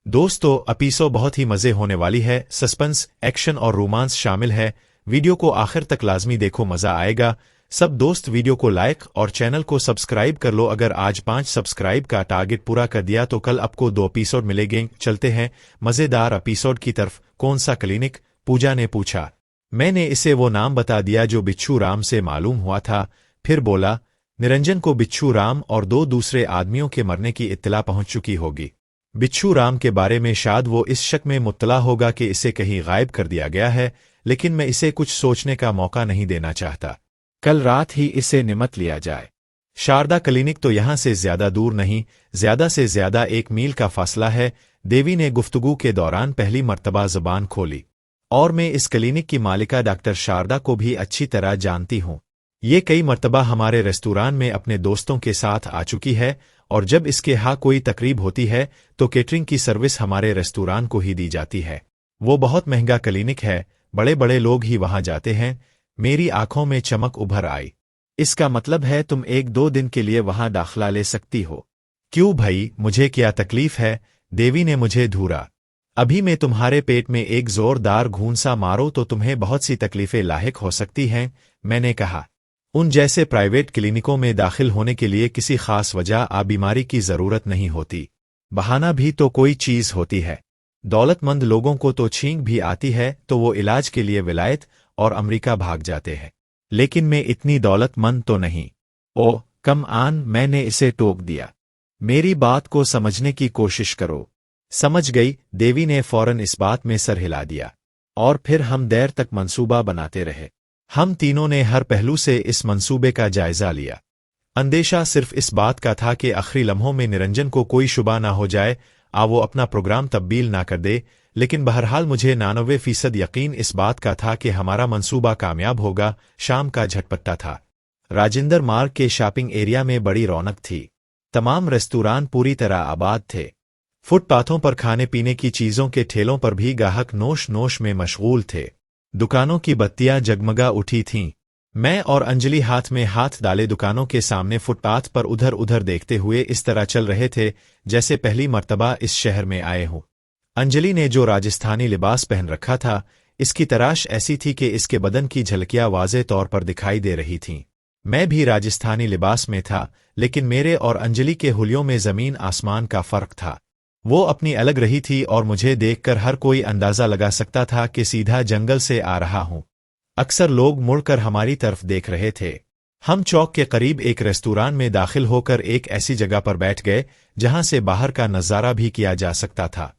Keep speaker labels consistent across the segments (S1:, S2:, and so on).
S1: दोस्तों एपिसोड बहुत ही मजे होने वाली है। सस्पेंस, एक्शन और रोमांस शामिल है। वीडियो को आखिर तक लाजमी देखो, मजा आएगा। सब दोस्त वीडियो को लाइक और चैनल को सब्सक्राइब कर लो। अगर आज 5 सब्सक्राइब का टारगेट पूरा कर दिया तो कल आपको 2 एपिसोड मिलेंगे। चलते हैं मजेदार एपिसोड की तरफ। कौन सा क्लिनिक? पूजा ने पूछा। मैंने इसे वो नाम बता दिया जो बिच्छू राम से मालूम हुआ था। फिर बोला, निरंजन को बिच्छू राम और 2 दूसरे आदमियों के मरने की इत्तला पहुंच चुकी होगी। बिच्छू राम के बारे में शायद वो इस शक में मुत्तला होगा कि इसे कहीं गायब कर दिया गया है, लेकिन मैं इसे कुछ सोचने का मौका नहीं देना चाहता। कल रात ही इसे निमट लिया जाए। शारदा क्लिनिक तो यहां से ज्यादा दूर नहीं, ज्यादा से ज्यादा 1 मील का फासला है। देवी ने गुफ्तगू के दौरान पहली मर्तबा जुबान खोली। और मैं इस क्लिनिक की मालिका डॉक्टर शारदा को भी अच्छी तरह जानती हूं। ये कई मर्तबा हमारे रेस्तुरान में अपने दोस्तों के साथ आ चुकी है, और जब इसके यहाँ कोई तकरीब होती है तो केटरिंग की सर्विस हमारे रेस्तुरान को ही दी जाती है। वो बहुत महंगा क्लिनिक है, बड़े बड़े लोग ही वहां जाते हैं। मेरी आंखों में चमक उभर आई। इसका मतलब है तुम 1-2 दिन के लिए वहां दाखला ले सकती हो? क्यों भाई, मुझे क्या तकलीफ है? देवी ने मुझे धूरा। अभी मैं तुम्हारे पेट में एक जोरदार घूंसा मारो तो तुम्हें बहुत सी तकलीफें लाहिक हो सकती हैं, मैंने कहा। उन जैसे प्राइवेट क्लिनिकों में दाखिल होने के लिए किसी खास वजह या बीमारी की जरूरत नहीं होती। बहाना भी तो कोई चीज होती है। दौलतमंद लोगों को तो छींक भी आती है तो वो इलाज के लिए विलायत और अमेरिका भाग जाते हैं, लेकिन मैं इतनी दौलतमंद तो नहीं। ओ कम आन, मैंने इसे टोक दिया। मेरी बात को समझने की कोशिश करो। समझ गई, देवी ने फौरन इस बात में सर हिला दिया। और फिर हम देर तक मंसूबा बनाते रहे। हम तीनों ने हर पहलू से इस मंसूबे का जायजा लिया। अंदेशा सिर्फ इस बात का था कि आखिरी लम्हों में निरंजन को कोई शुबा ना हो जाए, वो अपना प्रोग्राम तब्दील ना कर दे। लेकिन बहरहाल मुझे 99% यकीन इस बात का था कि हमारा मंसूबा कामयाब होगा। शाम का झटपट्टा था। राजेंद्र मार्ग के शॉपिंग एरिया में बड़ी रौनक थी। तमाम रेस्तुरान पूरी तरह आबाद थे। फुटपाथों पर खाने पीने की चीजों के ठेलों पर भी गाहक नोश नोश में मशगूल थे। दुकानों की बत्तियां जगमगा उठी थीं। मैं और अंजलि हाथ में हाथ डाले दुकानों के सामने फुटपाथ पर उधर उधर देखते हुए इस तरह चल रहे थे जैसे पहली मर्तबा इस शहर में आए हों। अंजलि ने जो राजस्थानी लिबास पहन रखा था, इसकी तराश ऐसी थी कि इसके बदन की झलकियां वाज़े तौर पर दिखाई दे रही थीं। मैं भी राजस्थानी लिबास में था, लेकिन मेरे और अंजलि के हुलियों में जमीन आसमान का फर्क था। वो अपनी अलग रही थी और मुझे देखकर हर कोई अंदाजा लगा सकता था कि सीधा जंगल से आ रहा हूं। अक्सर लोग मुड़कर हमारी तरफ देख रहे थे। हम चौक के करीब एक रेस्तुरान में दाखिल होकर एक ऐसी जगह पर बैठ गए जहां से बाहर का नजारा भी किया जा सकता था।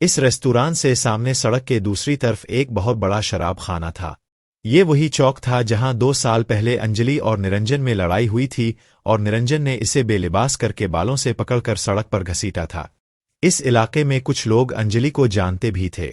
S1: इस रेस्तुरान से सामने सड़क के दूसरी तरफ एक बहुत बड़ा शराब खाना था। ये वही चौक था जहां 2 साल पहले अंजलि और निरंजन में लड़ाई हुई थी और निरंजन ने इसे बेलिबास करके बालों से पकड़कर सड़क पर घसीटा था। इस इलाके में कुछ लोग अंजलि को जानते भी थे।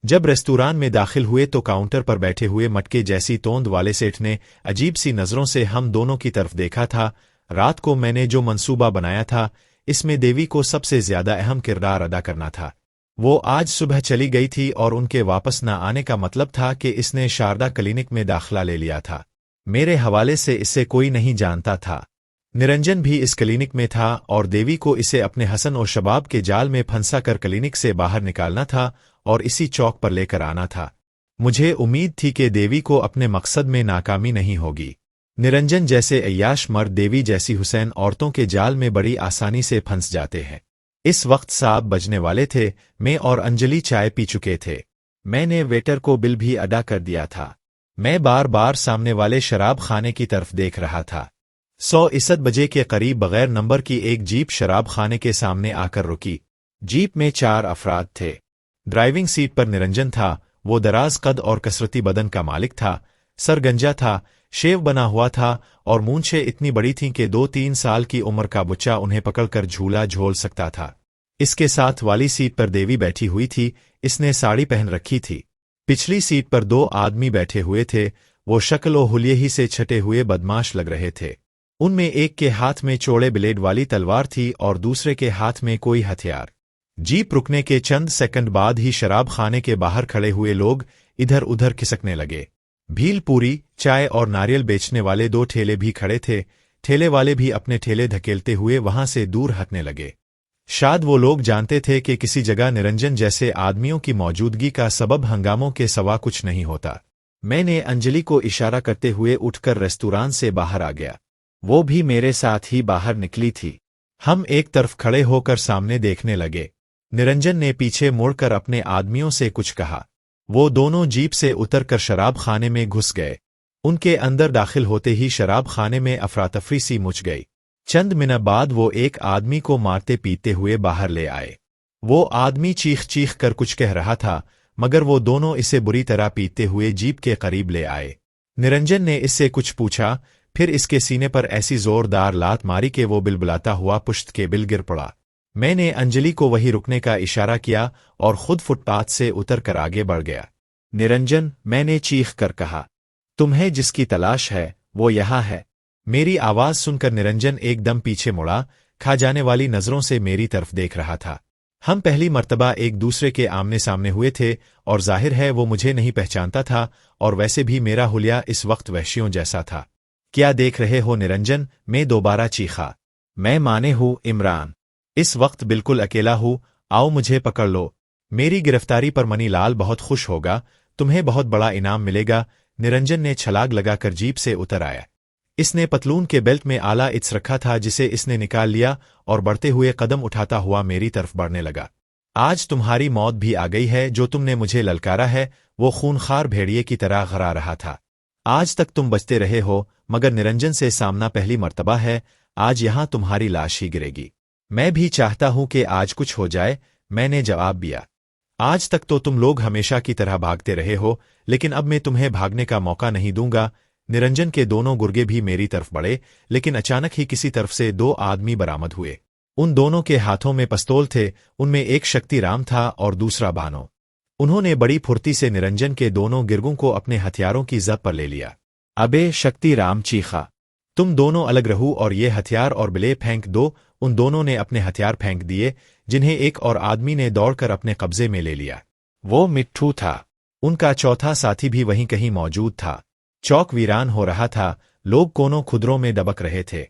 S1: जब रेस्तुरान में दाखिल हुए तो काउंटर पर बैठे हुए मटके जैसी तोंद वाले सेठ ने अजीब सी नजरों से हम दोनों की तरफ देखा था। रात को मैंने जो मंसूबा बनाया था, इसमें देवी को सबसे ज्यादा अहम किरदार अदा करना था। वो आज सुबह चली गई थी और उनके वापस न आने का मतलब था कि इसने शारदा क्लिनिक में दाखिला ले लिया था। मेरे हवाले से इसे कोई नहीं जानता था। निरंजन भी इस क्लिनिक में था और देवी को इसे अपने हसन और शबाब के जाल में फंसा कर क्लिनिक से बाहर निकालना था और इसी चौक पर लेकर आना था। मुझे उम्मीद थी कि देवी को अपने मकसद में नाकामी नहीं होगी। निरंजन जैसे अय्याश मर्द देवी जैसी हुसैन औरतों के जाल में बड़ी आसानी से फंस जाते हैं। इस वक्त 7 बजने वाले थे। मैं और अंजलि चाय पी चुके थे। मैंने वेटर को बिल भी अदा कर दिया था। मैं बार बार सामने वाले शराब खाने की तरफ देख रहा था। 100 बजे के करीब बगैर नंबर की एक जीप शराब खाने के सामने आकर रुकी। जीप में 4 अफराद थे। ड्राइविंग सीट पर निरंजन था। वो दराज कद और कसरती बदन का मालिक था। सरगंजा था, शेव बना हुआ था और मूंछें इतनी बड़ी थीं कि 2-3 साल की उम्र का बच्चा उन्हें पकड़कर झूला झोल सकता था। इसके साथ वाली सीट पर देवी बैठी हुई थी। इसने साड़ी पहन रखी थी। पिछली सीट पर 2 आदमी बैठे हुए थे। वो शक्ल और हुलिये ही से छटे हुए बदमाश लग रहे थे। उनमें एक के हाथ में चौड़े ब्लेड वाली तलवार थी और दूसरे के हाथ में कोई हथियार। जीप रुकने के चंद सेकंड बाद ही शराब खाने के बाहर खड़े हुए लोग इधर उधर खिसकने लगे। भील पूरी, चाय और नारियल बेचने वाले 2 ठेले भी खड़े थे। ठेले वाले भी अपने ठेले धकेलते हुए वहां से दूर हटने लगे। शायद वो लोग जानते थे कि किसी जगह निरंजन जैसे आदमियों की मौजूदगी का सबब हंगामों के सिवा कुछ नहीं होता। मैंने अंजलि को इशारा करते हुए उठकर रेस्तुरां से बाहर आ गया। वो भी मेरे साथ ही बाहर निकली थी। हम एक तरफ खड़े होकर सामने देखने लगे। निरंजन ने पीछे मुड़कर अपने आदमियों से कुछ कहा। वो दोनों जीप से उतरकर शराब खाने में घुस गए। उनके अंदर दाखिल होते ही शराब खाने में अफरातफरी सी मच गई। चंद मिनट बाद वो एक आदमी को मारते पीटते हुए बाहर ले आए। वो आदमी चीख चीख कर कुछ कह रहा था, मगर वो दोनों इसे बुरी तरह पीटते हुए जीप के करीब ले आए। निरंजन ने इससे कुछ पूछा, फिर इसके सीने पर ऐसी जोरदार लात मारी कि वो बिलबिलाता हुआ पुश्त के बिल गिर पड़ा। मैंने अंजलि को वहीं रुकने का इशारा किया और खुद फुटपाथ से उतर कर आगे बढ़ गया। निरंजन, मैंने चीख कर कहा, तुम्हें जिसकी तलाश है वो यहाँ है। मेरी आवाज सुनकर निरंजन एकदम पीछे मुड़ा, खा जाने वाली नजरों से मेरी तरफ देख रहा था। हम पहली मर्तबा एक दूसरे के आमने सामने हुए थे और जाहिर है वो मुझे नहीं पहचानता था, और वैसे भी मेरा हुलिया इस वक्त वहशियों जैसा था। क्या देख रहे हो निरंजन? मैं दोबारा चीखा। मैं माने हूँ इमरान। इस वक्त बिल्कुल अकेला हूँ, आओ मुझे पकड़ लो। मेरी गिरफ्तारी पर मनीलाल बहुत खुश होगा, तुम्हें बहुत बड़ा इनाम मिलेगा। निरंजन ने छलांग लगाकर जीप से उतर आया। इसने पतलून के बेल्ट में आला इट्स रखा था जिसे इसने निकाल लिया और बढ़ते हुए कदम उठाता हुआ मेरी तरफ बढ़ने लगा। आज तुम्हारी मौत भी आ गई है। जो तुमने मुझे ललकारा है वो खूनखार भेड़िए की तरह घरा रहा था। आज तक तुम बचते रहे हो, मगर निरंजन से सामना पहली मर्तबा है। आज यहां तुम्हारी लाश ही गिरेगी। मैं भी चाहता हूं कि आज कुछ हो जाए, मैंने जवाब दिया। आज तक तो तुम लोग हमेशा की तरह भागते रहे हो, लेकिन अब मैं तुम्हें भागने का मौका नहीं दूंगा। निरंजन के दोनों गुर्गे भी मेरी तरफ बढ़े, लेकिन अचानक ही किसी तरफ से दो आदमी बरामद हुए। उन दोनों के हाथों में पिस्तौल थे। उनमें एक शक्तिराम था और दूसरा भानो। उन्होंने बड़ी फुर्ती से निरंजन के दोनों गिरगों को अपने हथियारों की जब पर ले लिया। अबे शक्तिराम चीखा, तुम दोनों अलग रहो और ये हथियार और बिले फेंक दो। उन दोनों ने अपने हथियार फेंक दिए, जिन्हें एक और आदमी ने दौड़कर अपने कब्जे में ले लिया। वो मिट्ठू था। उनका चौथा साथी भी वहीं कहीं मौजूद था। चौक वीरान हो रहा था। लोग कोनों खुदरों में दबक रहे थे।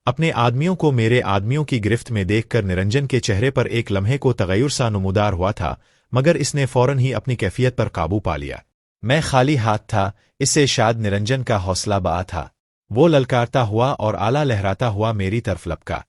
S1: अपने आदमियों को मेरे आदमियों की गिरफ्त में देखकर निरंजन के चेहरे पर एक लम्हे को तगय्युर सा नुमुदार हुआ था, मगर इसने फौरन ही अपनी कैफियत पर काबू पा लिया। मैं खाली हाथ था, इससे शायद निरंजन का हौसला बआ था। वो ललकारता हुआ और आला लहराता हुआ मेरी तरफ लपका।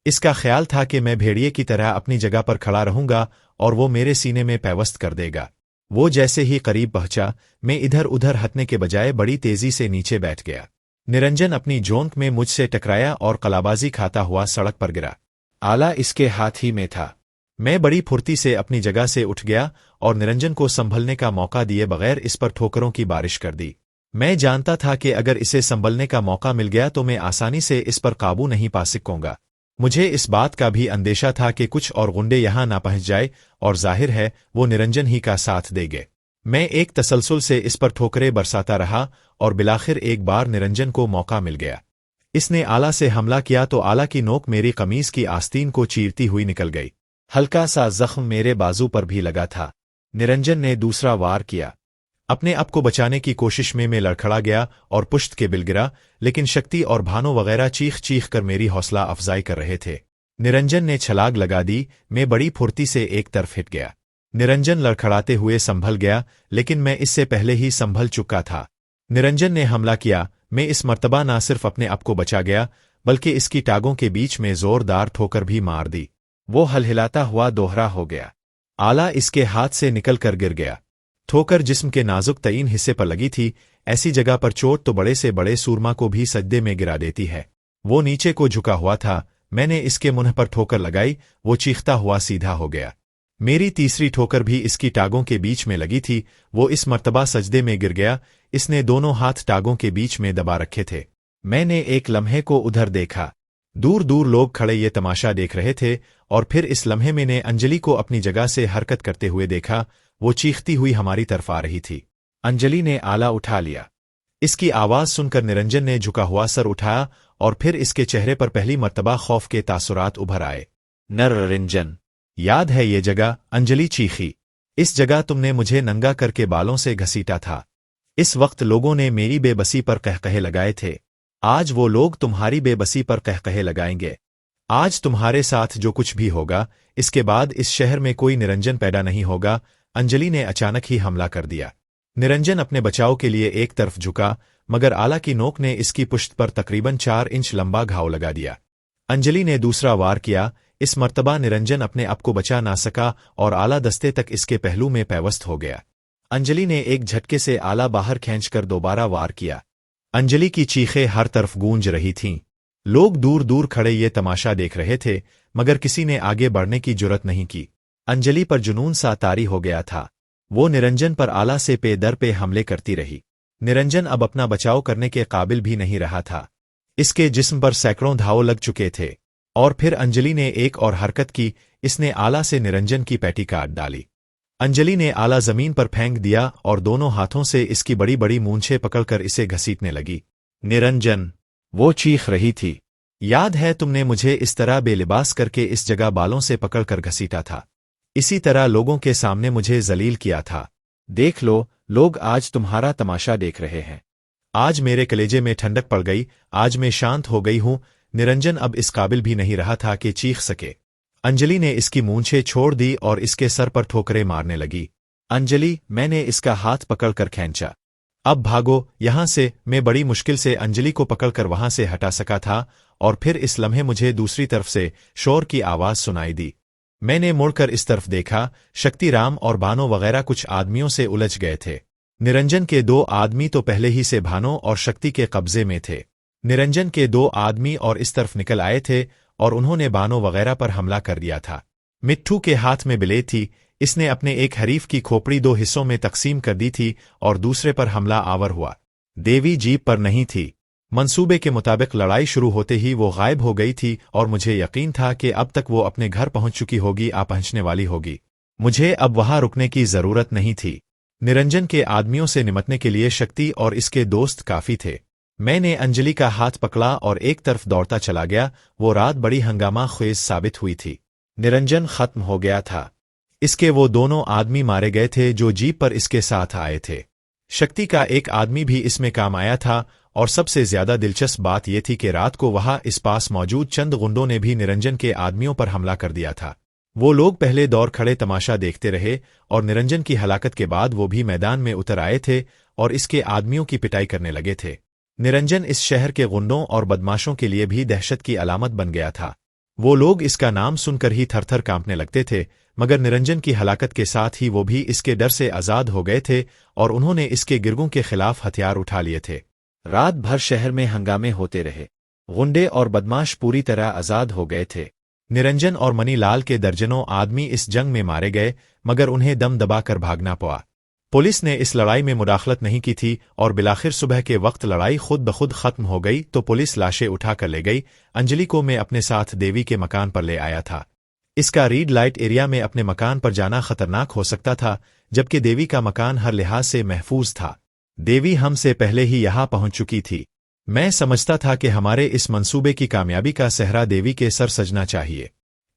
S1: इसका ख्याल था कि मैं भेड़िए की तरह अपनी जगह पर खड़ा रहूंगा और वो मेरे सीने में पैवस्त कर देगा। वो जैसे ही करीब पहुंचा, मैं इधर उधर हटने के बजाय बड़ी तेजी से नीचे बैठ गया। निरंजन अपनी जोंक में मुझसे टकराया और कलाबाजी खाता हुआ सड़क पर गिरा। आला इसके हाथ ही में था। मैं बड़ी फुर्ती से अपनी जगह से उठ गया और निरंजन को संभलने का मौका दिए बगैर इस पर ठोकरों की बारिश कर दी। मैं जानता था कि अगर इसे संभलने का मौका मिल गया तो मैं आसानी से इस पर काबू नहीं पा सकूंगा। मुझे इस बात का भी अंदेशा था कि कुछ और गुंडे यहां ना पहुंच जाए, और जाहिर है वो निरंजन ही का साथ देंगे। मैं एक तसलसल से इस पर ठोकरें बरसाता रहा और बिलाखिर एक बार निरंजन को मौका मिल गया। इसने आला से हमला किया तो आला की नोक मेरी कमीज की आस्तीन को चीरती हुई निकल गई। हल्का सा जख्म मेरे बाजू पर भी लगा था। निरंजन ने दूसरा वार किया। अपने आप को बचाने की कोशिश में मैं लड़खड़ा गया और पुश्त के बिल गिरा, लेकिन शक्ति और भानो वगैरह चीख चीख कर मेरी हौसला अफजाई कर रहे थे। निरंजन ने छलांग लगा दी। मैं बड़ी फुर्ती से एक तरफ हिट गया। निरंजन लड़खड़ाते हुए संभल गया, लेकिन मैं इससे पहले ही संभल चुका था। निरंजन ने हमला किया। मैं इस मर्तबा न सिर्फ अपने आप को बचा गया, बल्कि इसकी टांगों के बीच में जोरदार ठोकर भी मार दी। वो हलहिलाता हुआ दोहरा हो गया। आला इसके हाथ से निकल कर गिर गया। ठोकर जिस्म के नाजुक तईन हिस्से पर लगी थी। ऐसी जगह पर चोट तो बड़े से बड़े सूरमा को भी सजदे में गिरा देती है। वो नीचे को झुका हुआ था। मैंने इसके मुंह पर ठोकर लगाई। वो चीखता हुआ सीधा हो गया। मेरी तीसरी ठोकर भी इसकी टांगों के बीच में लगी थी। वो इस मर्तबा सजदे में गिर गया। इसने दोनों हाथ टांगों के बीच में दबा रखे थे। मैंने एक लम्हे को उधर देखा। दूर दूर लोग खड़े ये तमाशा देख रहे थे, और फिर इस लम्हे में ने अंजलि को अपनी जगह से हरकत करते हुए देखा। वो चीखती हुई हमारी तरफ आ रही थी। अंजलि ने आला उठा लिया। इसकी आवाज सुनकर निरंजन ने झुका हुआ सर उठाया और फिर इसके चेहरे पर पहली मर्तबा खौफ के तासुरात उभर आए। निरंजन, याद है ये जगह? अंजलि चीखी। इस जगह तुमने मुझे नंगा करके बालों से घसीटा था। इस वक्त लोगों ने मेरी बेबसी पर कहकहे लगाए थे। आज वो लोग तुम्हारी बेबसी पर कहकहे लगाएंगे। आज तुम्हारे साथ जो कुछ भी होगा, इसके बाद इस शहर में कोई निरंजन पैदा नहीं होगा। अंजलि ने अचानक ही हमला कर दिया। निरंजन अपने बचाव के लिए एक तरफ झुका, मगर आला की नोक ने इसकी पुश्त पर तकरीबन 4 इंच लंबा घाव लगा दिया। अंजलि ने दूसरा वार किया। इस मर्तबा निरंजन अपने आप को बचा ना सका और आला दस्ते तक इसके पहलू में पैवस्त हो गया। अंजलि ने एक झटके से आला बाहर खींचकर दोबारा वार किया। अंजलि की चीखें हर तरफ गूंज रही थीं। लोग दूर दूर खड़े ये तमाशा देख रहे थे, मगर किसी ने आगे बढ़ने की जुर्रत नहीं की। अंजलि पर जुनून सा तारी हो गया था। वो निरंजन पर आला से पे दर पे हमले करती रही। निरंजन अब अपना बचाव करने के काबिल भी नहीं रहा था। इसके जिस्म पर सैकड़ों घाव लग चुके थे। और फिर अंजलि ने एक और हरकत की। इसने आला से निरंजन की पैटी काट डाली। अंजलि ने आला जमीन पर फेंक दिया और दोनों हाथों से इसकी बड़ी बड़ी मूंछें पकड़कर इसे घसीटने लगी। निरंजन, वो चीख रही थी, याद है तुमने मुझे इस तरह बेलिबास करके इस जगह बालों से पकड़कर घसीटा था। इसी तरह लोगों के सामने मुझे जलील किया था। देख लो, लोग आज तुम्हारा तमाशा देख रहे हैं। आज मेरे कलेजे में ठंडक पड़ गई। आज मैं शांत हो गई हूं। निरंजन अब इस काबिल भी नहीं रहा था कि चीख सके। अंजलि ने इसकी मूंछें छोड़ दी और इसके सर पर ठोकरें मारने लगी। अंजलि, मैंने इसका हाथ पकड़कर खींचा। अब भागो यहां से। मैं बड़ी मुश्किल से अंजलि को पकड़कर वहां से हटा सका था और फिर इस लम्हे मुझे दूसरी तरफ से शोर की आवाज सुनाई दी। मैंने मुड़कर इस तरफ देखा। शक्तिराम और भानो वगैरह कुछ आदमियों से उलझ गए थे। निरंजन के 2 आदमी तो पहले ही से भानो और शक्ति के कब्जे में थे। निरंजन के 2 आदमी और इस तरफ निकल आए थे और उन्होंने भानो वगैरह पर हमला कर दिया था। मिट्ठू के हाथ में ब्लेड थी। इसने अपने एक हरीफ की खोपड़ी 2 हिस्सों में तकसीम कर दी थी और दूसरे पर हमला आवर हुआ। देवी जीप पर नहीं थी। मंसूबे के मुताबिक लड़ाई शुरू होते ही वो गायब हो गई थी और मुझे यकीन था कि अब तक वो अपने घर पहुंच चुकी होगी, आ पहुंचने वाली होगी। मुझे अब वहां रुकने की जरूरत नहीं थी। निरंजन के आदमियों से निमटने के लिए शक्ति और इसके दोस्त काफी थे। मैंने अंजलि का हाथ पकड़ा और एक तरफ दौड़ता चला गया। वो रात बड़ी हंगामा खेज साबित हुई थी। निरंजन खत्म हो गया था। इसके वो दोनों आदमी मारे गए थे जो जीप पर इसके साथ आए थे। शक्ति का एक आदमी भी इसमें काम आया था और सबसे ज्यादा दिलचस्प बात यह थी कि रात को वहां इस पास मौजूद चंद गुंडों ने भी निरंजन के आदमियों पर हमला कर दिया था। वो लोग पहले दौर खड़े तमाशा देखते रहे और निरंजन की हलाकत के बाद वो भी मैदान में उतर आए थे और इसके आदमियों की पिटाई करने लगे थे। निरंजन इस शहर के गुंडों और बदमाशों के लिए भी दहशत की अलामत बन गया था। वो लोग इसका नाम सुनकर ही थरथर कांपने लगते थे, मगर निरंजन की हलाकत के साथ ही वो भी इसके डर से आजाद हो गए थे और उन्होंने इसके गिरगों के खिलाफ हथियार उठा लिए थे। रात भर शहर में हंगामे होते रहे। गुंडे और बदमाश पूरी तरह आजाद हो गए थे। निरंजन और मनीलाल के दर्जनों आदमी इस जंग में मारे गए, मगर उन्हें दम दबाकर भागना पड़ा। पुलिस ने इस लड़ाई में मुदाखलत नहीं की थी और बिलाखिर सुबह के वक्त लड़ाई खुद ब खुद खत्म हो गई तो पुलिस लाशें उठाकर ले गई। अंजलि को मैं अपने साथ देवी के मकान पर ले आया था। इसका रीड लाइट एरिया में अपने मकान पर जाना खतरनाक हो सकता था, जबकि देवी का मकान हर लिहाज से महफूज था। देवी हमसे पहले ही यहां पहुंच चुकी थी। मैं समझता था कि हमारे इस मंसूबे की कामयाबी का सेहरा देवी के सर सजना चाहिए।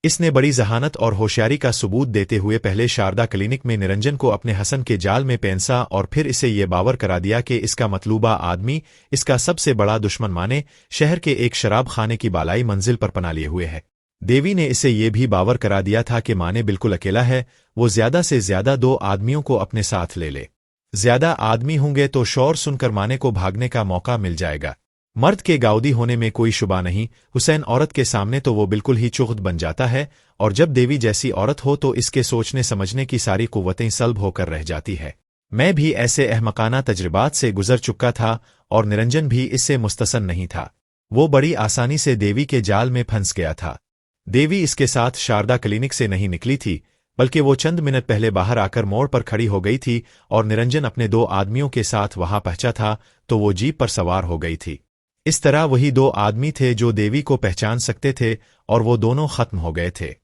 S1: इसने बड़ी जहानत और होशियारी का सबूत देते हुए पहले शारदा क्लिनिक में निरंजन को अपने हसन के जाल में पेंसा और फिर इसे ये बावर करा दिया कि इसका मतलूबा आदमी इसका सबसे बड़ा दुश्मन माने शहर के एक शराब खाने की बालाई मंजिल पर पना लिए हुए है। देवी ने इसे ये भी बावर करा दिया था कि माने बिल्कुल अकेला है, वो ज्यादा से ज्यादा 2 आदमियों को अपने साथ ले ले। ज्यादा आदमी होंगे तो शोर सुनकर माने को भागने का मौका मिल जाएगा। मर्द के गाउदी होने में कोई शुबा नहीं। हुसैन औरत के सामने तो वो बिल्कुल ही चुगत बन जाता है और जब देवी जैसी औरत हो तो इसके सोचने समझने की सारी कुव्वतें सल्ब होकर रह जाती है। मैं भी ऐसे अहमकाना तजर्बात से गुजर चुका था और निरंजन भी इससे मुस्तसन नहीं था। वो बड़ी आसानी से देवी के जाल में फंस गया था। देवी इसके साथ शारदा क्लिनिक से नहीं निकली थी, बल्कि वो चंद मिनट पहले बाहर आकर मोड़ पर खड़ी हो गई थी और निरंजन अपने 2 आदमियों के साथ वहां पहुंचा था तो वो जीप पर सवार हो गई थी। इस तरह वही 2 आदमी थे जो देवी को पहचान सकते थे और वो दोनों खत्म हो गए थे।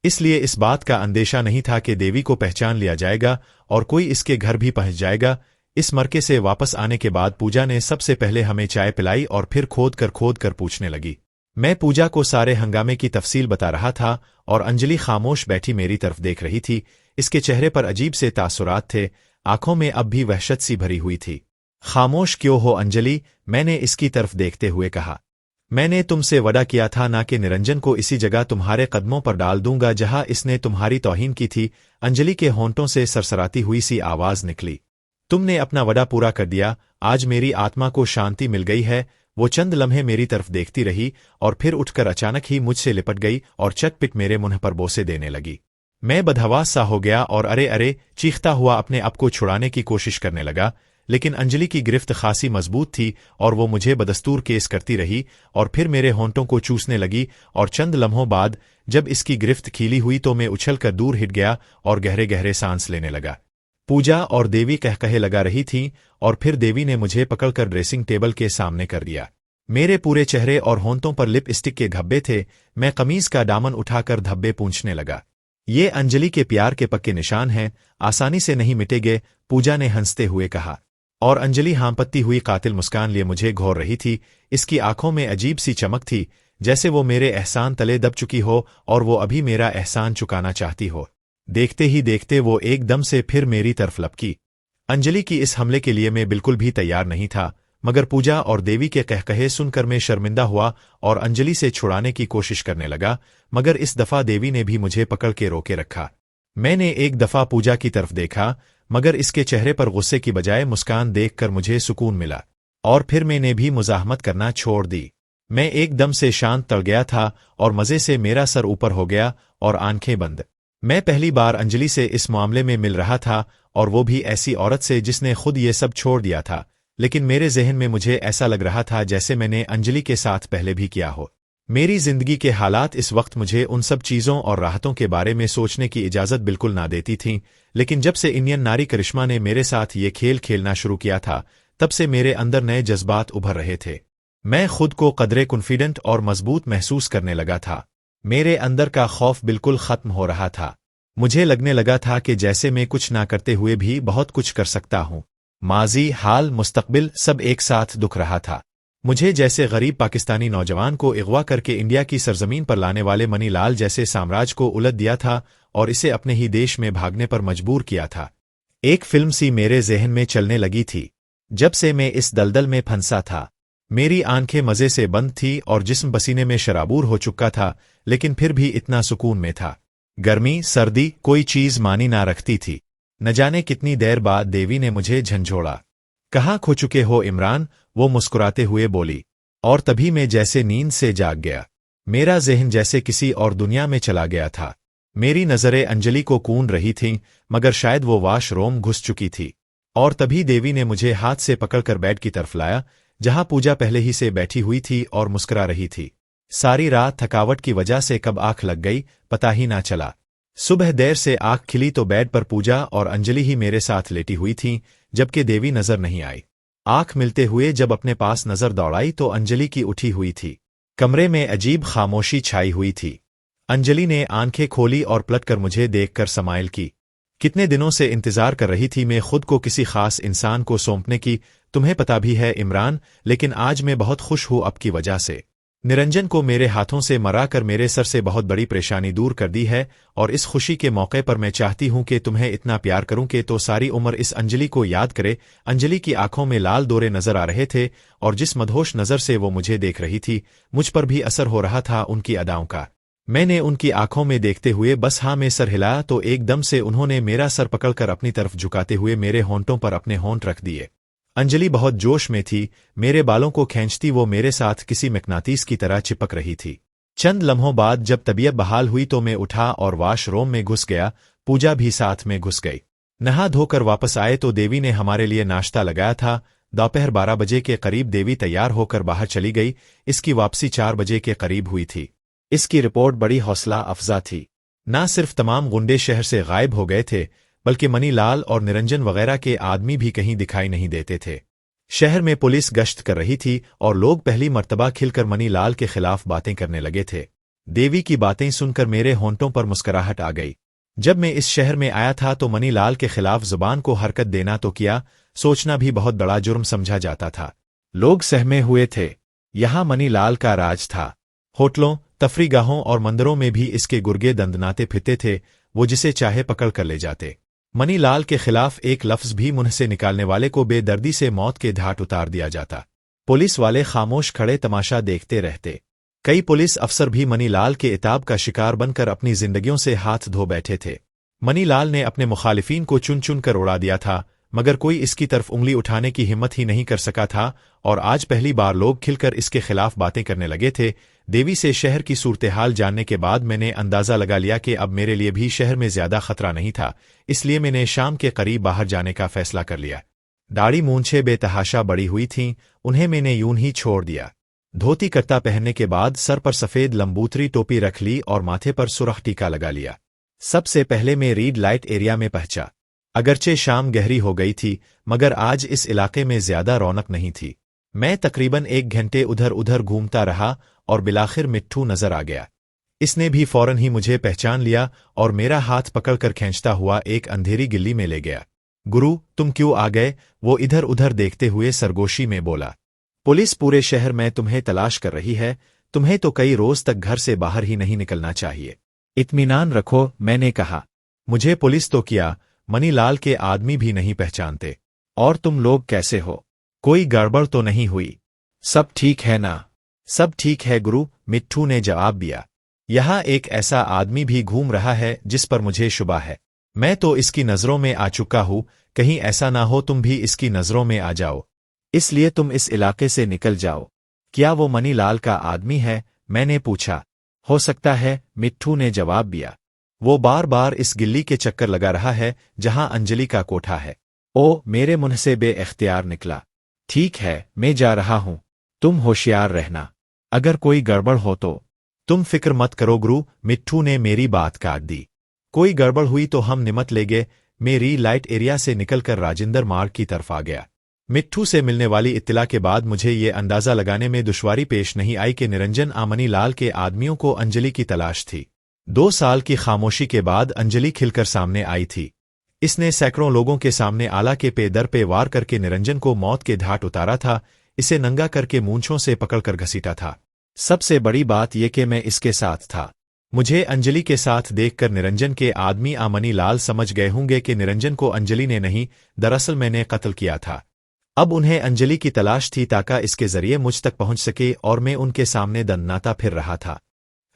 S1: इसलिए इस बात का अंदेशा नहीं था कि देवी को पहचान लिया जाएगा और कोई इसके घर भी पहुंच जाएगा। इस मरके से वापस आने के बाद पूजा ने सबसे पहले हमें चाय पिलाई और फिर खोद कर पूछने लगी। मैं पूजा को सारे हंगामे की तफसील बता रहा था और अंजलि खामोश बैठी मेरी तरफ देख रही थी। इसके चेहरे पर अजीब से तासुरात थे, आंखों में अब भी वहशत सी भरी हुई थी। खामोश क्यों हो अंजलि? मैंने इसकी तरफ देखते हुए कहा। मैंने तुमसे वदा किया था ना कि निरंजन को इसी जगह तुम्हारे कदमों पर डाल दूंगा जहां इसने तुम्हारी तौहीन की थी। अंजलि के होंठों से सरसराती हुई सी आवाज निकली। तुमने अपना वदा पूरा कर दिया। आज मेरी आत्मा को शांति मिल गई है। वो चंद लम्हे मेरी तरफ देखती रही और फिर उठकर अचानक ही मुझसे लिपट गई और चटपिट मेरे मुंह पर बोसे देने लगी। मैं बदहवास सा हो गया और अरे अरे चीखता हुआ अपने आप को छुड़ाने की कोशिश करने लगा, लेकिन अंजलि की गिरफ्त खासी मजबूत थी और वो मुझे बदस्तूर केस करती रही और फिर मेरे होंठों को चूसने लगी। और चंद लम्हों बाद जब इसकी गिरफ्त खीली हुई तो मैं उछलकर दूर हिट गया और गहरे गहरे सांस लेने लगा। पूजा और देवी कहकहे लगा रही थीं और फिर देवी ने मुझे पकड़कर ड्रेसिंग टेबल के सामने कर दिया। मेरे पूरे चेहरे और होंठों पर लिपस्टिक के धब्बे थे। मैं कमीज का दामन उठाकर धब्बे पूंछने लगा। ये अंजलि के प्यार के पक्के निशान हैं, आसानी से नहीं मिटेंगे, पूजा ने हंसते हुए कहा। और अंजलि हांपत्ती हुई कातिल मुस्कान लिए मुझे घोर रही थी। इसकी आंखों में अजीब सी चमक थी, जैसे वो मेरे एहसान तले दब चुकी हो और वो अभी मेरा एहसान चुकाना चाहती हो। देखते ही देखते वो एकदम से फिर मेरी तरफ लपकी। अंजलि की इस हमले के लिए मैं बिल्कुल भी तैयार नहीं था, मगर पूजा और देवी के कहकहे सुनकर मैं शर्मिंदा हुआ और अंजलि से छुड़ाने की कोशिश करने लगा, मगर इस दफा देवी ने भी मुझे पकड़ के रोके रखा। मैंने एक दफा पूजा की तरफ देखा, मगर इसके चेहरे पर गुस्से की बजाय मुस्कान देखकर मुझे सुकून मिला और फिर मैंने भी मुजाहमत करना छोड़ दी। मैं एकदम से शांत तड़ गया था और मजे से मेरा सर ऊपर हो गया और आंखें बंद। मैं पहली बार अंजलि से इस मामले में मिल रहा था और वो भी ऐसी औरत से जिसने खुद ये सब छोड़ दिया था, लेकिन मेरे जहन में मुझे ऐसा लग रहा था जैसे मैंने अंजलि के साथ पहले भी किया हो। मेरी जिंदगी के हालात इस वक्त मुझे उन सब चीज़ों और राहतों के बारे में सोचने की इजाज़त बिल्कुल ना देती थीं, लेकिन जब से इंडियन नारी करिश्मा ने मेरे साथ ये खेल खेलना शुरू किया था, तब से मेरे अंदर नए जज्बात उभर रहे थे। मैं खुद को कदरे कॉन्फिडेंट और मजबूत महसूस करने लगा था। मेरे अंदर का खौफ बिल्कुल खत्म हो रहा था। मुझे लगने लगा था कि जैसे मैं कुछ ना करते हुए भी बहुत कुछ कर सकता हूँ। माजी, हाल, मुस्तकबिल सब एक साथ दुख रहा था। मुझे जैसे गरीब पाकिस्तानी नौजवान को अगवा करके इंडिया की सरजमीन पर लाने वाले मनी लाल जैसे साम्राज्य को उलट दिया था और इसे अपने ही देश में भागने पर मजबूर किया था। एक फिल्म सी मेरे जहन में चलने लगी थी। जब से मैं इस दलदल में फंसा था, मेरी आंखें मजे से बंद थी और जिस्म पसीने में शराबूर हो चुका था, लेकिन फिर भी इतना सुकून में था। गर्मी, सर्दी, कोई चीज मानी ना रखती थी। न जाने कितनी देर बाद देवी ने मुझे झंझोड़ा। कहाँ खो चुके हो इमरान? वो मुस्कुराते हुए बोली। और तभी मैं जैसे नींद से जाग गया। मेरा जहन जैसे किसी और दुनिया में चला गया था। मेरी नजरें अंजलि को कून रही थीं, मगर शायद वो वाशरूम घुस चुकी थी। और तभी देवी ने मुझे हाथ से पकड़कर बेड की तरफ लाया, जहां पूजा पहले ही से बैठी हुई थी और मुस्कुरा रही थी। सारी रात थकावट की वजह से कब आंख लग गई पता ही ना चला। सुबह देर से आंख खिली तो बेड पर पूजा और अंजलि ही मेरे साथ लेटी हुई थीं, जबकि देवी नजर नहीं आई। आंख मिलते हुए जब अपने पास नजर दौड़ाई तो अंजलि की उठी हुई थी। कमरे में अजीब खामोशी छाई हुई थी। अंजलि ने आंखें खोली और पलटकर मुझे देखकर समाइल की। कितने दिनों से इंतजार कर रही थी मैं खुद को किसी खास इंसान को सौंपने की, तुम्हें पता भी है इमरान, लेकिन आज मैं बहुत खुश हूं आपकी वजह से। निरंजन को मेरे हाथों से मरा कर मेरे सर से बहुत बड़ी परेशानी दूर कर दी है और इस खुशी के मौके पर मैं चाहती हूं कि तुम्हें इतना प्यार करूं कि तो सारी उम्र इस अंजलि को याद करे। अंजलि की आंखों में लाल दौरे नजर आ रहे थे और जिस मदहोश नजर से वो मुझे देख रही थी, मुझ पर भी असर हो रहा था उनकी अदाओं का। मैंने उनकी आंखों में देखते हुए बस हाँ में सर हिलाया तो एकदम से उन्होंने मेरा सर पकड़कर अपनी तरफ झुकाते हुए मेरे होंठों पर अपने होंठ रख दिए। अंजलि बहुत जोश में थी। मेरे बालों को खींचती वो मेरे साथ किसी मैग्नेटिस की तरह चिपक रही थी। चंद लम्हों बाद जब तबीयत बहाल हुई तो मैं उठा और वाशरूम में घुस गया। पूजा भी साथ में घुस गई। नहा धोकर वापस आए तो देवी ने हमारे लिए नाश्ता लगाया था। दोपहर 12 बजे के करीब देवी तैयार होकर बाहर चली गई। इसकी वापसी 4 बजे के करीब हुई थी। इसकी रिपोर्ट बड़ी हौसला अफजा थी। न सिर्फ तमाम गुंडे शहर से गायब हो गए थे, बल्कि मनी लाल और निरंजन वगैरह के आदमी भी कहीं दिखाई नहीं देते थे। शहर में पुलिस गश्त कर रही थी और लोग पहली मर्तबा खिलकर मनी लाल के खिलाफ बातें करने लगे थे। देवी की बातें सुनकर मेरे होंठों पर मुस्कुराहट आ गई। जब मैं इस शहर में आया था तो मनी लाल के खिलाफ जुबान को हरकत देना तो किया, सोचना भी बहुत बड़ा जुर्म समझा जाता था। लोग सहमे हुए थे। यहां मनी लाल का राज था। होटलों, तफरीगाहों और मंदिरों में भी इसके गुर्गे दंदनाते फिरते थे। वो जिसे चाहे पकड़ कर ले जाते। मनी लाल के खिलाफ एक लफ्ज भी मुंह से निकालने वाले को बेदर्दी से मौत के घाट उतार दिया जाता। पुलिस वाले खामोश खड़े तमाशा देखते रहते। कई पुलिस अफसर भी मनीलाल के इताब का शिकार बनकर अपनी जिंदगियों से हाथ धो बैठे थे। मनीलाल ने अपने मुखालिफिन को चुन चुन कर उड़ा दिया था, मगर कोई इसकी तरफ उंगली उठाने की हिम्मत ही नहीं कर सका था, और आज पहली बार लोग खिलकर इसके खिलाफ बातें करने लगे थे। देवी से शहर की सूरत-ए-हाल जानने के बाद मैंने अंदाजा लगा लिया कि अब मेरे लिए भी शहर में ज्यादा खतरा नहीं था, इसलिए मैंने शाम के करीब बाहर जाने का फैसला कर लिया। दाढ़ी मूंछें बेतहाशा बड़ी हुई थीं, उन्हें मैंने यूं ही छोड़ दिया। धोती कट्टा पहनने के बाद सर पर सफेद लंबूतरी टोपी रख ली और माथे पर सुर्ख टीका लगा लिया। सबसे पहले मैं रीड लाइट एरिया में पहुंचा। अगरचे शाम गहरी हो गई थी, मगर आज इस इलाके में ज्यादा रौनक नहीं थी। मैं तकरीबन 1 घंटे उधर उधर घूमता रहा और बिलाखिर मिट्ठू नजर आ गया। इसने भी फौरन ही मुझे पहचान लिया और मेरा हाथ पकड़कर खींचता हुआ एक अंधेरी गिल्ली में ले गया। गुरु, तुम क्यों आ गए? वो इधर उधर देखते हुए सरगोशी में बोला। पुलिस पूरे शहर में तुम्हें तलाश कर रही है, तुम्हें तो कई रोज तक घर से बाहर ही नहीं निकलना चाहिए। इत्मीनान रखो, मैंने कहा। मुझे पुलिस तो किया, मनीलाल के आदमी भी नहीं पहचानते। और तुम लोग कैसे हो? कोई गड़बड़ तो नहीं हुई? सब ठीक है ना? सब ठीक है गुरु, मिट्ठू ने जवाब दिया। यहाँ एक ऐसा आदमी भी घूम रहा है जिस पर मुझे शुबा है। मैं तो इसकी नजरों में आ चुका हूं, कहीं ऐसा ना हो तुम भी इसकी नजरों में आ जाओ, इसलिए तुम इस इलाके से निकल जाओ। क्या वो मनीलाल का आदमी है? मैंने पूछा। हो सकता है, मिट्ठू ने जवाब दिया। वो बार बार इस गिल्ली के चक्कर लगा रहा है जहां अंजलि का कोठा है। ओ, मेरे मुंह से बेइख्तियार निकला। ठीक है, मैं जा रहा हूं, तुम होशियार रहना, अगर कोई गड़बड़ हो तो। तुम फिक्र मत करो गुरु, मिट्ठू ने मेरी बात काट दी। कोई गड़बड़ हुई तो हम निमट लेंगे। मेरी लाइट एरिया से निकलकर राजेंद्र मार्ग की तरफ आ गया। मिट्ठू से मिलने वाली इत्तला के बाद मुझे ये अंदाजा लगाने में दुश्वारी पेश नहीं आई कि निरंजन मनीलाल के आदमियों को अंजलि की तलाश थी। 2 साल की खामोशी के बाद अंजलि खिलकर सामने आई थी। इसने सैकड़ों लोगों के सामने आला के पे दर पे वार करके निरंजन को मौत के घाट उतारा था, इसे नंगा करके मूंछों से पकड़कर घसीटा था। सबसे बड़ी बात यह कि मैं इसके साथ था। मुझे अंजलि के साथ देखकर निरंजन के आदमी मनीलाल समझ गए होंगे कि निरंजन को अंजलि ने नहीं, दरअसल मैंने कत्ल किया था। अब उन्हें अंजलि की तलाश थी ताकि इसके जरिए मुझ तक पहुंच सके, और मैं उनके सामने दन्नाता फिर रहा था।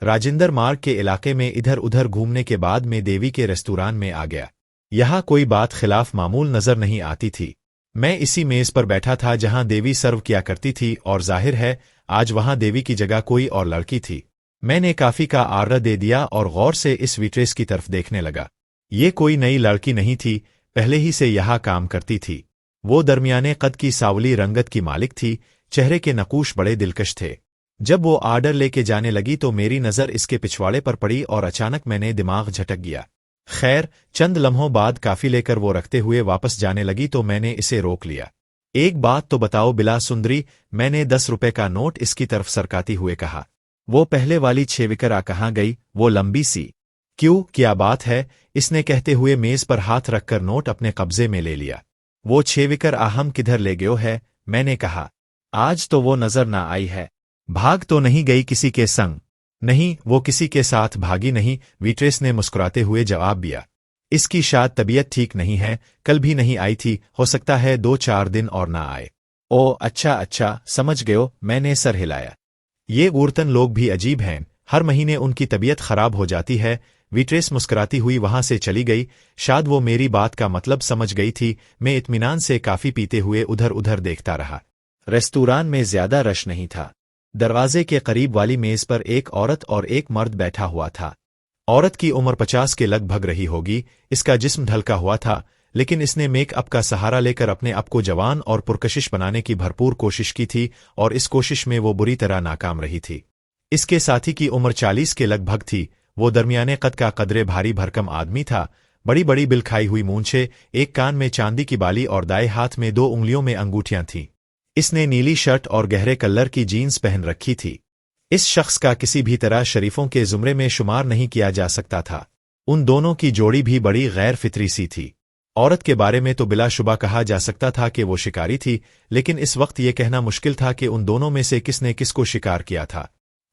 S1: राजेंद्र मार्ग के इलाके में इधर उधर घूमने के बाद मैं देवी के रेस्तुरान में आ गया। यहाँ कोई बात खिलाफ मामूल नजर नहीं आती थी। मैं इसी मेज पर बैठा था जहां देवी सर्व किया करती थी, और जाहिर है आज वहां देवी की जगह कोई और लड़की थी। मैंने काफी का आर्डर दे दिया और गौर से इस वेट्रेस की तरफ देखने लगा। ये कोई नई लड़की नहीं थी, पहले ही से यहाँ काम करती थी। वो दरमियाने कद की सावली रंगत की मालिक थी, चेहरे के नकूश बड़े दिलकश थे। जब वो आर्डर लेके जाने लगी तो मेरी नजर इसके पिछवाड़े पर पड़ी और अचानक मैंने दिमाग झटक गया। खैर, चंद लम्हों बाद काफी लेकर वो रखते हुए वापस जाने लगी तो मैंने इसे रोक लिया। एक बात तो बताओ बिला सुंदरी, मैंने 10 रुपए का नोट इसकी तरफ सरकाती हुए कहा। वो पहले वाली 6 विकरा कहाँ गई, वो लंबी सी? क्यों, क्या बात है? इसने कहते हुए मेज पर हाथ रखकर नोट अपने कब्जे में ले लिया। वो 6 विकर आहम किधर ले गयो है? मैंने कहा। आज तो वो नजर ना आई है। भाग तो नहीं गई किसी के संग? नहीं, वो किसी के साथ भागी नहीं, वेट्रेस ने मुस्कुराते हुए जवाब दिया। इसकी शायद तबीयत ठीक नहीं है, कल भी नहीं आई थी, हो सकता है 2-4 दिन और ना आए। ओ अच्छा अच्छा, समझ गयो, मैंने सर हिलाया। ये औरतन लोग भी अजीब हैं, हर महीने उनकी तबीयत खराब हो जाती है। वेट्रेस मुस्कुराती हुई वहां से चली गई। शायद वो मेरी बात का मतलब समझ गई थी। मैं इत्मीनान से काफी पीते हुए उधर उधर देखता रहा। रेस्तुरान में ज्यादा रश नहीं था। दरवाजे के करीब वाली मेज पर एक औरत और एक मर्द बैठा हुआ था। औरत की उम्र 50 के लगभग रही होगी, इसका जिस्म ढलका हुआ था, लेकिन इसने मेकअप का सहारा लेकर अपने आप को जवान और पुरकशिश बनाने की भरपूर कोशिश की थी, और इस कोशिश में वो बुरी तरह नाकाम रही थी। इसके साथी की उम्र 40 के लगभग थी। वो दरमियाने कद का कदरे भारी भरकम आदमी था। बड़ी बड़ी बिल खाई हुई मूंछें, एक कान में चांदी की बाली और दाएं हाथ में 2 उंगलियों में अंगूठियां थीं। इसने नीली शर्ट और गहरे कलर की जीन्स पहन रखी थी। इस शख्स का किसी भी तरह शरीफों के जुमरे में शुमार नहीं किया जा सकता था। उन दोनों की जोड़ी भी बड़ी गैर फितरी सी थी। औरत के बारे में तो बिलाशुबा कहा जा सकता था कि वो शिकारी थी, लेकिन इस वक्त ये कहना मुश्किल था कि उन दोनों में से किसने किसको शिकार किया था।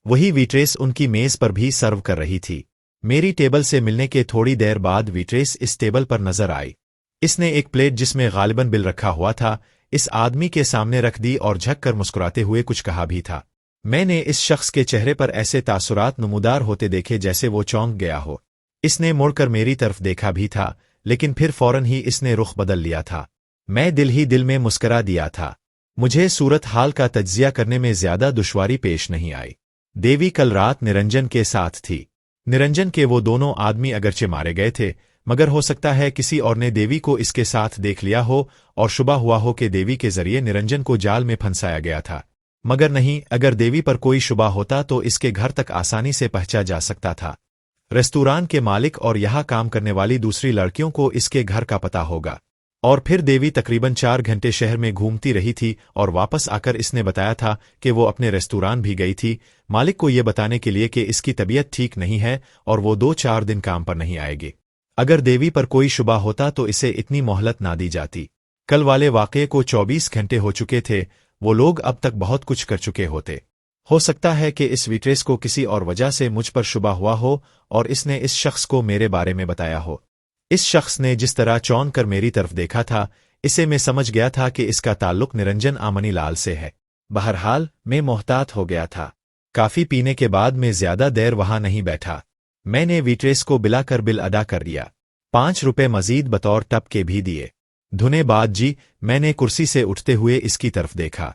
S1: वही वेट्रेस उनकी मेज पर भी सर्व कर रही थी। मेरी टेबल से मिलने के थोड़ी देर बाद वेट्रेस इस टेबल पर नजर आई। इसने एक प्लेट जिसमें गालिबन बिल रखा हुआ था, इस आदमी के सामने रख दी और झक कर मुस्कुराते हुए कुछ कहा भी था। मैंने इस शख्स के चेहरे पर ऐसे तासुरात नमूदार होते देखे जैसे वो चौंक गया हो। इसने मुड़कर मेरी तरफ देखा भी था, लेकिन फिर फौरन ही इसने रुख बदल लिया था। मैं दिल ही दिल में मुस्करा दिया था। मुझे सूरत हाल का तज्जिया करने में ज्यादा दुश्वारी पेश नहीं आई। देवी कल रात निरंजन के साथ थी। निरंजन के वो दोनों आदमी अगरचे मारे गए थे, मगर हो सकता है किसी और ने देवी को इसके साथ देख लिया हो और शुबा हुआ हो कि देवी के जरिए निरंजन को जाल में फंसाया गया था। मगर नहीं, अगर देवी पर कोई शुबा होता तो इसके घर तक आसानी से पहुंचा जा सकता था। रेस्तुरां के मालिक और यहाँ काम करने वाली दूसरी लड़कियों को इसके घर का पता होगा। और फिर देवी तकरीबन 4 घंटे शहर में घूमती रही थी और वापस आकर इसने बताया था कि वो अपने रेस्तुरां भी गई थी, मालिक को ये बताने के लिए कि इसकी तबीयत ठीक नहीं है और वो 2-4 दिन काम पर नहीं आएगी। अगर देवी पर कोई शुबा होता तो इसे इतनी मोहलत ना दी जाती। कल वाले वाक़ये को 24 घंटे हो चुके थे, वो लोग अब तक बहुत कुछ कर चुके होते। हो सकता है कि इस वेट्रेस को किसी और वजह से मुझ पर शुबा हुआ हो और इसने इस शख्स को मेरे बारे में बताया हो। इस शख्स ने जिस तरह चौंक कर मेरी तरफ देखा था, इसे मैं समझ गया था कि इसका ताल्लुक निरंजन आमनी लाल से है। बहरहाल मैं मोहतात हो गया था। काफी पीने के बाद मैं ज्यादा देर वहां नहीं बैठा। मैंने वेट्रेस को बिलाकर बिल अदा कर दिया। 5 रुपए मजीद बतौर टप के भी दिए। धुने बाद जी, मैंने कुर्सी से उठते हुए इसकी तरफ देखा।